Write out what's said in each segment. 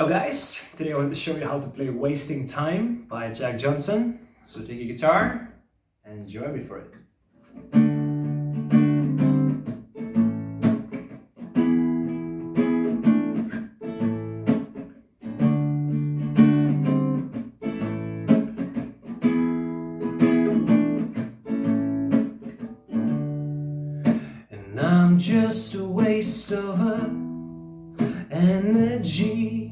Hello guys, today I want to show you how to play Wasting Time by Jack Johnson. So take your guitar and join me for it. And I'm just a waste of her energy.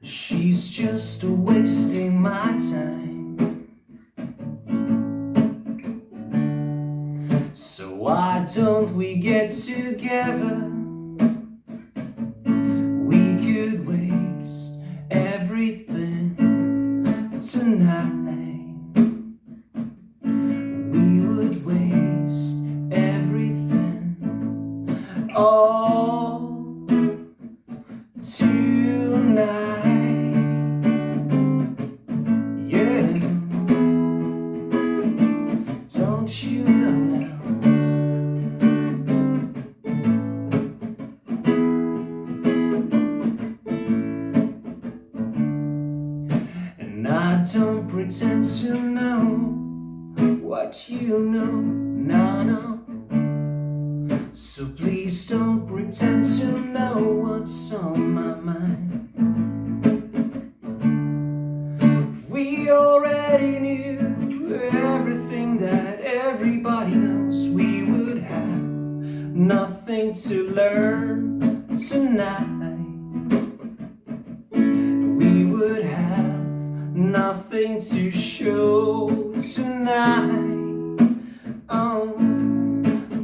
She's just wasting my time. So why don't we get together? We could waste everything tonight. We would waste everything all tonight. Don't you know now? And I don't pretend to know what you know, no. So please don't pretend to know what's on my mind. We already knew everything that everybody knows. We would have nothing to learn tonight. We would have nothing to show tonight.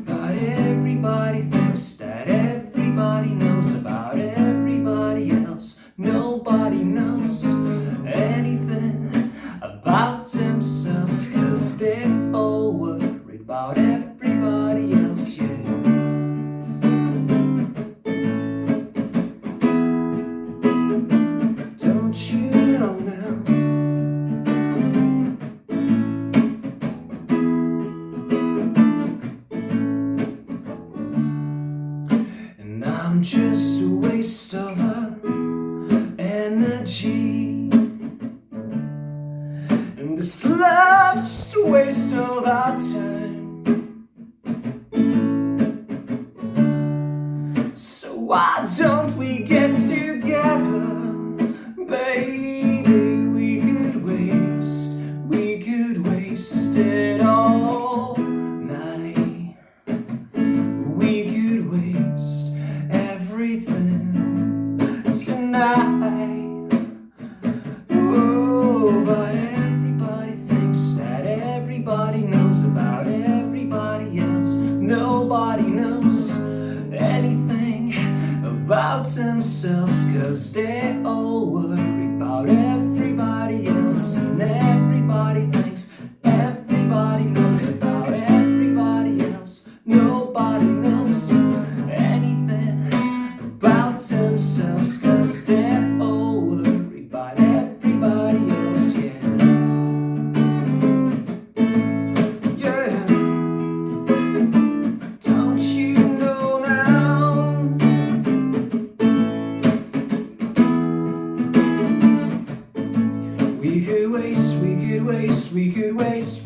But everybody thinks that everybody knows about everybody else. Nobody knows anything about themselves, 'cause they're all worried about everybody else, yeah. Don't you know now? And I'm just a waste of her energy. And this love's just a waste of our time. So why don't we get together, baby? We could waste it all night. We could waste everything tonight. Oh, but everybody thinks that everybody knows about everybody else. Nobody knows anything about themselves, 'cause they're all worried about everybody else. And everybody thinks everybody knows about everybody else. Nobody knows anything about themselves, 'cause they're all worried about everybody else, yeah. Yeah. Don't you know now? We could waste